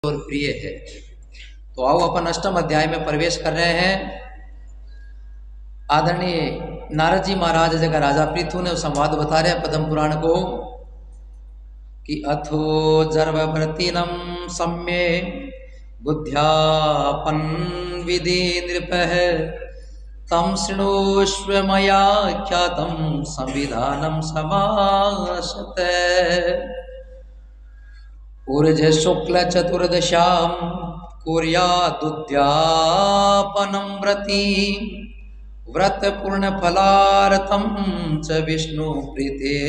और प्रिय है। तो आओ अपन अष्टम अध्याय में प्रवेश कर रहे हैं। आदरणीय नारद जी महाराज जगह राजा पृथु ने संवाद बता रहे पद्म पुराण को कि अथो जर्ववर्तिनम सम्ये बुद्ध्यापन विधि नृपः तम शृणुष्व मया ख्यातम संविधानम समासत। ऊर्ज शुक्ल चतुर्दशाम कुर्यादुद्यापनं व्रती व्रत पूर्ण फलार्थम च विष्णु प्रीत्यर्थमेव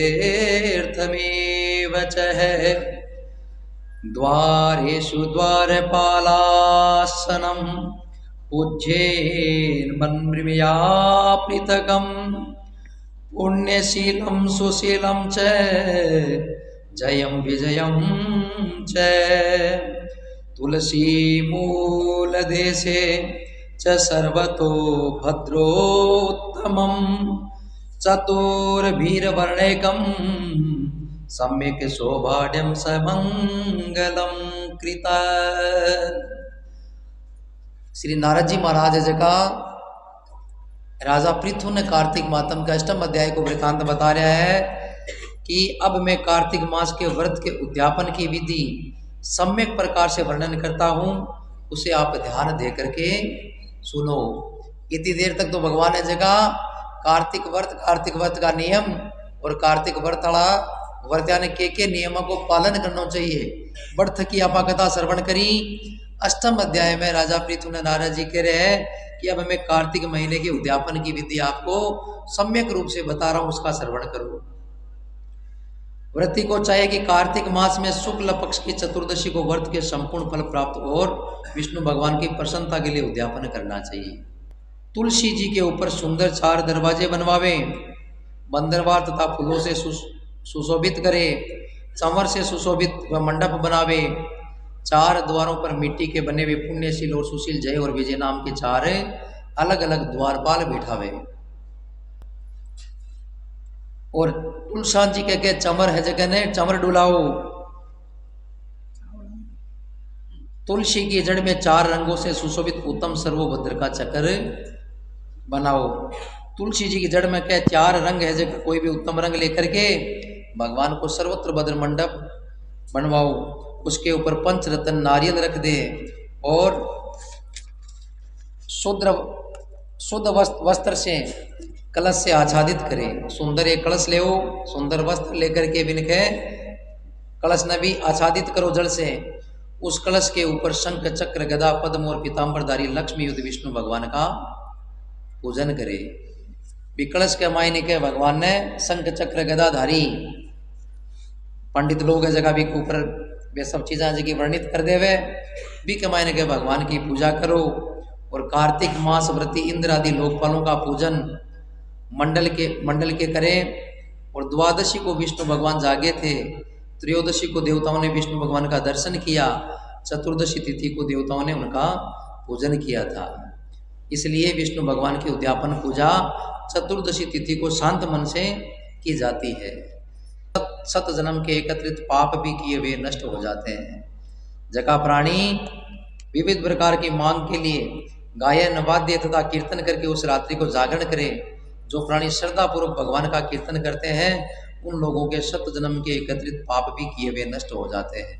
च है। द्वारेषु द्वारपालासनं पूज्येन मन्मृमया पृथकं पुण्यशीलं सुशीलं च जयं विजयं च। तुलसी मूल देशे च सर्वतो भद्रोत्तमं चतुर्भीरवर्णैकं सम्यक् शोभाढ्यं समंगलं कृता। श्री नारद जी महाराज जी का राजा पृथु ने कार्तिक मातम का अष्टम अध्याय को वृतांत बता रहा है कि अब मैं कार्तिक मास के व्रत के उद्यापन की विधि सम्यक प्रकार से वर्णन करता हूँ, उसे आप ध्यान दे करके सुनो। इतनी देर तक तो भगवान ने जगह कार्तिक व्रत का नियम और कार्तिक व्रत्या ने के नियमों को पालन करना चाहिए बड़ थकी आपा कथा श्रवण करी। अष्टम अध्याय में राजा पृथु ने नारद जी कह रहे हैं कि अब मैं कार्तिक महीने के उद्यापन की विधि आपको सम्यक रूप से बता रहा हूँ, उसका श्रवण करो। व्रती को चाहिए कि कार्तिक मास में शुक्ल पक्ष की चतुर्दशी को व्रत के संपूर्ण फल प्राप्त और विष्णु भगवान की प्रसन्नता के लिए उद्यापन करना चाहिए। तुलसी जी के ऊपर सुंदर 4 दरवाजे बनवावे, बंदरवार तथा फूलों से सुशोभित करे, चंवर से सुशोभित मंडप बनावे, 4 द्वारों पर मिट्टी के बने हुए पुण्यशील और सुशील जय और विजय नाम के 4 अलग अलग द्वारपाल बिठावे। और तुलसान जी के चमर है जगह ने चमर डुलाओ। तुलसी की जड़ में 4 रंगों से सुशोभित उत्तम सर्वभद्र का चक्र बनाओ। तुलसी जी की जड़ में क्या 4 रंग है जगह, कोई भी उत्तम रंग लेकर के भगवान को सर्वत्र भद्र मंडप बनवाओ। उसके ऊपर पंचरत्न नारियल रख दे और शुद्ध वस्त्र से कलश से आच्छादित करे। सुंदर एक कलश ले, सुंदर वस्त्र लेकर के बिनके कलश न भी आच्छादित करो जल से। उस कलश के ऊपर शंख चक्र गदा पद्म और पीताम्बरधारी लक्ष्मी युद्ध विष्णु भगवान का पूजन करे। कलश के मायने के भगवान ने शंख चक्र गदाधारी पंडित लोग जगह भी ऊपर वे सब चीज़ें जगह वर्णित कर देवे भी के मायने के भगवान की पूजा करो। और कार्तिक मास व्रती इंद्र आदि लोकपालों का पूजन मंडल के करें। और द्वादशी को विष्णु भगवान जागे थे, त्रयोदशी को देवताओं ने विष्णु भगवान का दर्शन किया, चतुर्दशी तिथि को देवताओं ने उनका पूजन किया था। इसलिए विष्णु भगवान की उद्यापन पूजा चतुर्दशी तिथि को शांत मन से की जाती है। 7 जन्म के एकत्रित पाप भी किए हुए नष्ट हो जाते हैं। जका प्राणी विविध प्रकार की मांग के लिए गायन वाद्य तथा कीर्तन करके उस रात्रि को जागरण करे, जो प्राणी श्रद्धा पूर्वक भगवान का कीर्तन करते हैं, उन लोगों के 7 जन्म के एकत्रित पाप भी किए हुए नष्ट हो जाते हैं।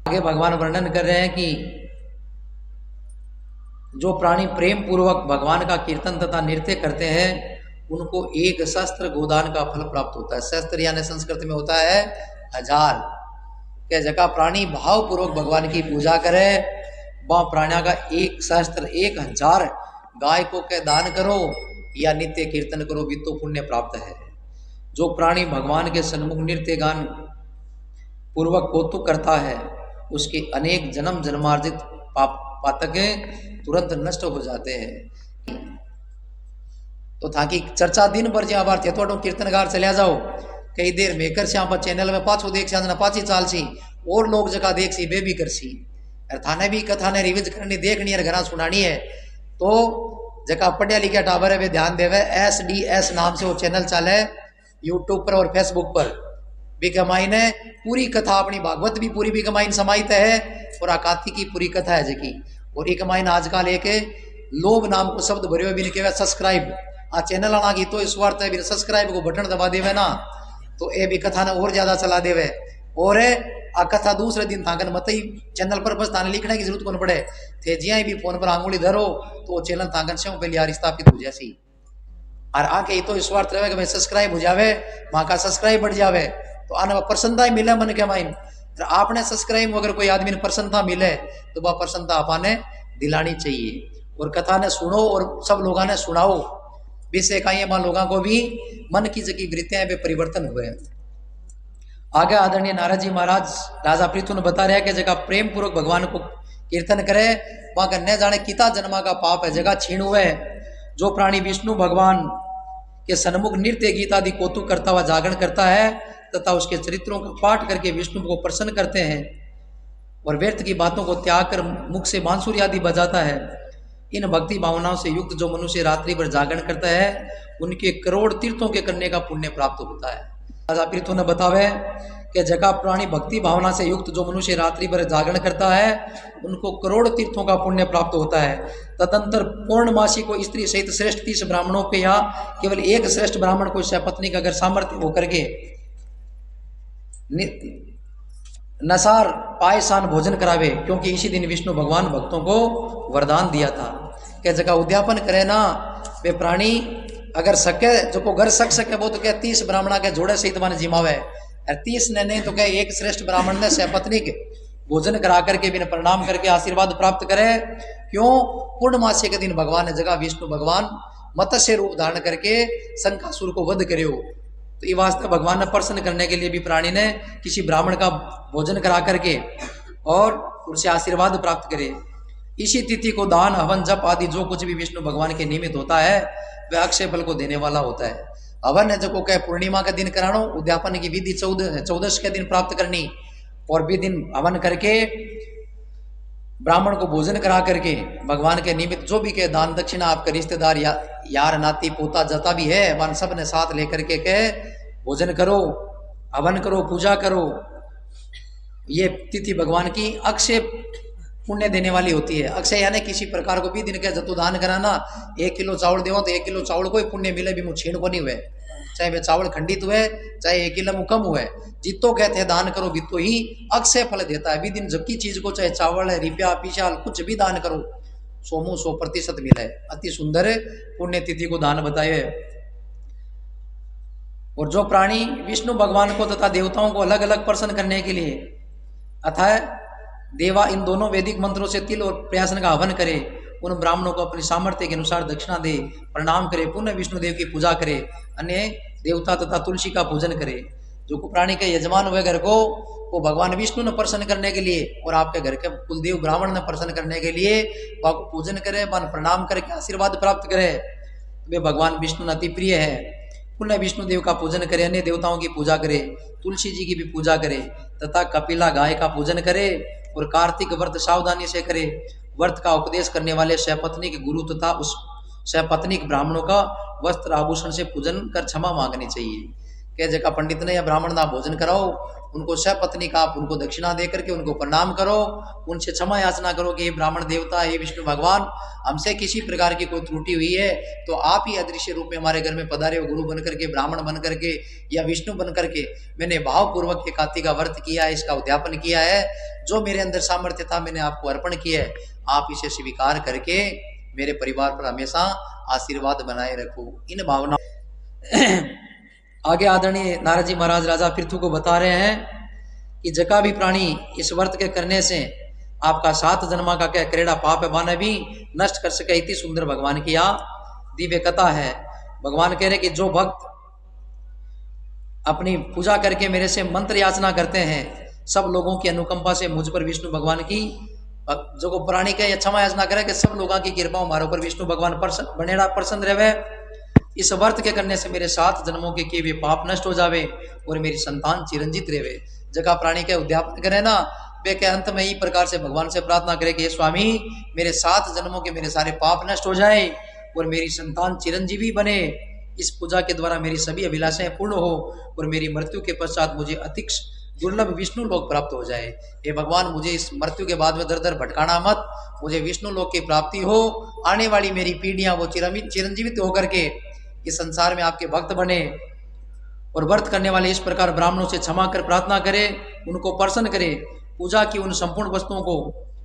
आगे भगवान वर्णन कर रहे हैं कि जो प्राणी प्रेम पूर्वक भगवान का कीर्तन तथा नृत्य करते हैं, उनको 1 सहस्त्र गोदान का फल प्राप्त होता है। सहस्त्र यानी संस्कृत में होता है 1000। क्या जगह प्राणी भाव पूर्वक भगवान की पूजा करे, वह प्राणियों का 1 सहस्त्र 1000 गाय को के दान करो या नित्य कीर्तन करो भी तो पुण्य प्राप्त है। जो प्राणी भगवान के सन्मुख नृत्य गान पूर्वक कौतुक करता है, उसके अनेक जन्म जन्मार्जित पातक तुरंत नष्ट हो जाते हैं। तो ताकि चर्चा दिन भर ज्यादा बार थे तो कीर्तनगार चलिया जाओ, कई देर में कर श्याम चैनल में पाछो देख सा पाची चाल सी और लोग जगह देख सी वे भी कर सी थाने भी कथा ने रिविज करनी देखनी है घना सुनानी है। तो जगह पढ़िया लिखा टाबर है वे ध्यान देवे। SDS नाम से वो चैनल चाले यूट्यूब पर और फेसबुक पर। भी कमाई ने पूरी कथा अपनी भागवत भी पूरी भी कमाई समाहित है और आकाती की पूरी कथा है जकी। और एक कमाई आजकल एक लोभ नाम को शब्द भरे भी कहे सब्सक्राइब आ चैनल आना की तो इस स्वार्थ है सब्सक्राइब को बटन दबा देवे ना तो ये भी कथा ने और ज्यादा चला देवे। और आ कथा दूसरे दिन थाकन मत ही चैनल पर बस थाने लिखने की जरूरत कौन पड़े थे जिया भी फोन पर आंगुली धरो तो वो चैनल थाकन से पहले यार स्थापित हो जैसी और आके तो स्वार्थ रहे कि भाई सब्सक्राइब हो जावे वहां का सब्सक्राइब बढ़ जावे तो आने में प्रसन्नता ही मिले मन के माइन। आपने सब्सक्राइब अगर कोई आदमी ने प्रसन्नता मिले तो वह प्रसन्नता आपने दिलानी चाहिए। और कथा ने सुनो और सब लोगों ने सुनाओ विषय का ये लोगों को भी मन की जगी वृत्तियां वे परिवर्तन हुए। आगे आदरणीय नारद जी महाराज राजा पृथु ने बता रहे कि जगह प्रेम पूर्वक भगवान को कीर्तन करे वहां का न जाने किता जन्मा का पाप है जगह छीण हुए। जो प्राणी विष्णु भगवान के सन्मुख नृत्य गीत आदि कौतुक करता हुआ जागरण करता है तथा उसके चरित्रों का पाठ करके विष्णु को प्रसन्न करते हैं और व्यर्थ की बातों को त्याग कर मुख से बांसुरी आदि बजाता है, इन भक्ति भावनाओं से युक्त जो मनुष्य रात्रि भर जागरण करता है उनके करोड़ तीर्थों के करने का पुण्य प्राप्त होता है। राजा पृथु ने बतावे कि जगह प्राणी भक्ति भावना से युक्त जो मनुष्य रात्रि भर जागरण करता है उनको करोड़ तीर्थों का पुण्य प्राप्त होता है। तदंतर पूर्णमासी को स्त्री सहित श्रेष्ठ 30 ब्राह्मणों के या केवल एक श्रेष्ठ ब्राह्मण को सपत्नी का अगर सामर्थ्य होकर के नसार पायसान भोजन करावे क्योंकि इसी दिन विष्णु भगवान भक्तों को वरदान दिया था कि जगह उद्यापन करे ना वे प्राणी अगर सके जो को घर सके वो तो क्या 30 ब्राह्मणा के जोड़े सहित मान जिमावे और 30 ने नहीं तो क्या एक श्रेष्ठ ब्राह्मण ने सपत्नी के भोजन करा करके बिना प्रणाम करके आशीर्वाद प्राप्त करे। क्यों पूर्णमासी के दिन भगवान ने जगह विष्णु भगवान मत्स्य रूप धारण करके शंकासुर को वध करे तो ये वास्ते भगवान ने प्रसन्न करने के लिए भी प्राणी ने किसी ब्राह्मण का भोजन करा करके और उनसे आशीर्वाद प्राप्त करे। इसी तिथि को दान हवन जप आदि जो कुछ भी विष्णु भगवान के निमित्त होता है वह अक्षय फल को देने वाला होता है। हवन है जो को कहे पूर्णिमा के दिन करानो उद्यापन की विधि 14 के दिन प्राप्त करनी और भी दिन हवन करके ब्राह्मण को भोजन करा करके भगवान के निमित्त जो भी कहे दान दक्षिणा आपके रिश्तेदार यार नाती पोता जता भी है वन सब ने साथ लेकर के कहे भोजन करो हवन करो पूजा करो। ये तिथि भगवान की अक्षय पुण्य देने वाली होती है। अक्षय यानी किसी प्रकार को भी दिन के जतो दान कराना 1 किलो चावल देव तो 1 किलो चावल को ही पुण्य मिले भी मुँह छीण को नहीं हुए चाहे वे चावल खंडित हुए चाहे 1 किलो कम हुए जितो कहते हैं दान करो भी तो ही अक्षय फल देता है। भी दिन जबकि चीज को चाहे चावल है रुपया पिशाल कुछ भी दान करो 100% मिला है। अति सुंदर पुण्य तिथि को दान बताए। और जो प्राणी विष्णु भगवान को तथा देवताओं को अलग अलग प्रसन्न करने के लिए अथाह देवा इन दोनों वैदिक मंत्रों से तिल और प्रयासन का हवन करे उन ब्राह्मणों को अपनी सामर्थ्य के अनुसार दक्षिणा दे प्रणाम करे पुनः विष्णुदेव की पूजा करे अन्य देवता तथा तुलसी का पूजन करे। जो प्राणी के यजमान हुए घर को वो भगवान विष्णु ने प्रसन्न करने के लिए और आपके घर के कुलदेव ब्राह्मण ने प्रसन्न करने के लिए वह पूजन करे वन प्रणाम करके आशीर्वाद प्राप्त करे वे भगवान विष्णु ने अति प्रिय है। पुनः विष्णुदेव का पूजन करे अन्य देवताओं की पूजा करे तुलसी जी की भी पूजा करे तथा कपिला गाय का पूजन करे और कार्तिक व्रत सावधानी से करे। व्रत का उपदेश करने वाले सपत्नी के गुरु तथा उस सपत्नीक ब्राह्मणों का वस्त्र आभूषण से पूजन कर क्षमा मांगनी चाहिए। क्या जगह पंडित ने या ब्राह्मण ना भोजन कराओ उनको सपत्नी का आप उनको दक्षिणा दे करके उनको प्रणाम करो उनसे क्षमा याचना करो कि ये ब्राह्मण देवता ये विष्णु भगवान हमसे किसी प्रकार की कोई त्रुटि हुई है तो आप ही अदृश्य रूप में हमारे घर में पधारे हो गुरु बन करके ब्राह्मण बन करके या विष्णु बन करके मैंने भावपूर्वक के कार्तिक का व्रत किया है इसका उद्यापन किया है जो मेरे अंदर सामर्थ्य था मैंने आपको अर्पण किया है आप इसे स्वीकार करके मेरे परिवार पर हमेशा आशीर्वाद बनाए रखो। इन भावनाओं आगे आदरणीय नारद जी महाराज राजा पृथु को बता रहे हैं कि जका भी प्राणी इस व्रत के करने से आपका 7 जन्मा का क्या करेड़ा पाप है माने भी नष्ट कर सके इतनी सुंदर भगवान की यह दिव्य कथा है। भगवान कह रहे कि जो भक्त अपनी पूजा करके मेरे से मंत्र याचना करते हैं सब लोगों की अनुकंपा से मुझ पर विष्णु भगवान की जो को प्राणी के क्षमा याचना करे कि सब लोगों की कृपा हमारे ऊपर विष्णु भगवान बनेड़ा प्रसन्न रहे। इस व्रत के करने से मेरे 7 जन्मों के किए हुए पाप नष्ट हो जावे और मेरी संतान चिरंजित रहे। जगह प्राणी के उद्यापन करे ना वे के अंत में ही प्रकार से भगवान से प्रार्थना करे कि स्वामी मेरे 7 जन्मों के मेरे सारे पाप नष्ट हो जाए और मेरी संतान चिरंजीवी बने। इस पूजा के द्वारा मेरी सभी अभिलाषाएं पूर्ण हो और मेरी मृत्यु के पश्चात मुझे अति दुर्लभ विष्णु लोक प्राप्त हो जाए। हे भगवान, मुझे इस मृत्यु के बाद में दर दर भटकाना मत, मुझे विष्णु लोक की प्राप्ति हो, आने वाली मेरी पीढ़ियां वो चिरंजीवित होकर के इस संसार में आपके भक्त बने और व्रत करने वाले इस प्रकार ब्राह्मणों से क्षमा कर प्रार्थना करे, उनको प्रसन्न करे। पूजा की उन संपूर्ण वस्तुओं को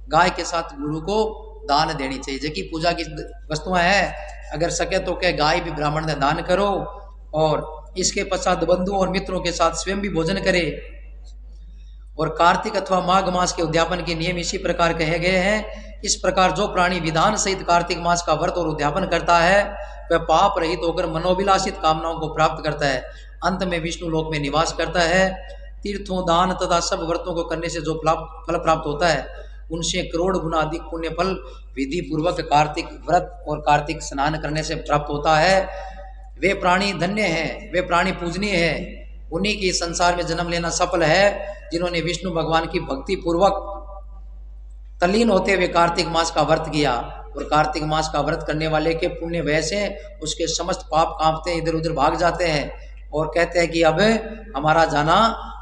गाय के साथ गुरु को दान देनी चाहिए। जो कि पूजा की वस्तुएं हैं, अगर सके तो क्या गाय भी ब्राह्मण ने दान करो और इसके पश्चात बंधुओं और मित्रों के साथ स्वयं भी भोजन करे। और कार्तिक अथवा माघ मास के उद्यापन के नियम इसी प्रकार कहे गए हैं। इस प्रकार जो प्राणी विधान सहित कार्तिक मास का व्रत और उद्यापन करता है वह पाप रहित होकर मनोविलासित कामनाओं को प्राप्त करता है, अंत में विष्णु लोक में निवास करता है। तीर्थों, दान तथा सब व्रतों को करने से जो फल प्राप्त होता है उनसे करोड़ गुना अधिक पुण्य फल विधि पूर्वक कार्तिक व्रत और कार्तिक स्नान करने से प्राप्त होता है। वे प्राणी धन्य हैं, वे प्राणी पूजनीय हैं, उन्हीं की संसार में जन्म लेना सफल है जिन्होंने विष्णु भगवान की भक्ति पूर्वक तल्लीन होते हुए कार्तिक मास का व्रत किया। और कार्तिक मास का व्रत करने वाले के पुण्य वैसे उसके समस्त पाप कांपते इधर उधर भाग जाते हैं और कहते हैं कि अब हमारा जाना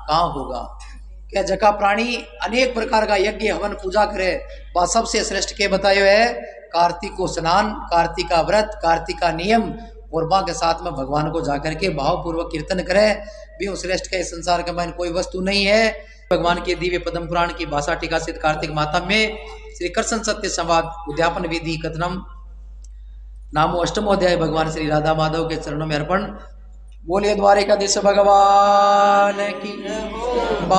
कहाँ होगा। क्या जगह प्राणी अनेक प्रकार का यज्ञ हवन पूजा करे, वह सबसे श्रेष्ठ के बताए हुए है कार्तिक को स्नान, कार्तिक का व्रत, कार्तिक का नियम और माँ के साथ में भगवान को जाकर के भावपूर्वक कीर्तन करे। भी श्रेष्ठ के संसार के मन कोई वस्तु नहीं है। भगवान के दिव्य पद्म पुराण की भाषा टीका स्थित कार्तिक माता में श्री कृष्ण सत्य संवाद उद्यापन विधि कथनम नामो अष्टमोध्याय भगवान श्री राधा माधव के चरणों में अर्पण। बोलिए द्वारिकाधीश भगवान की।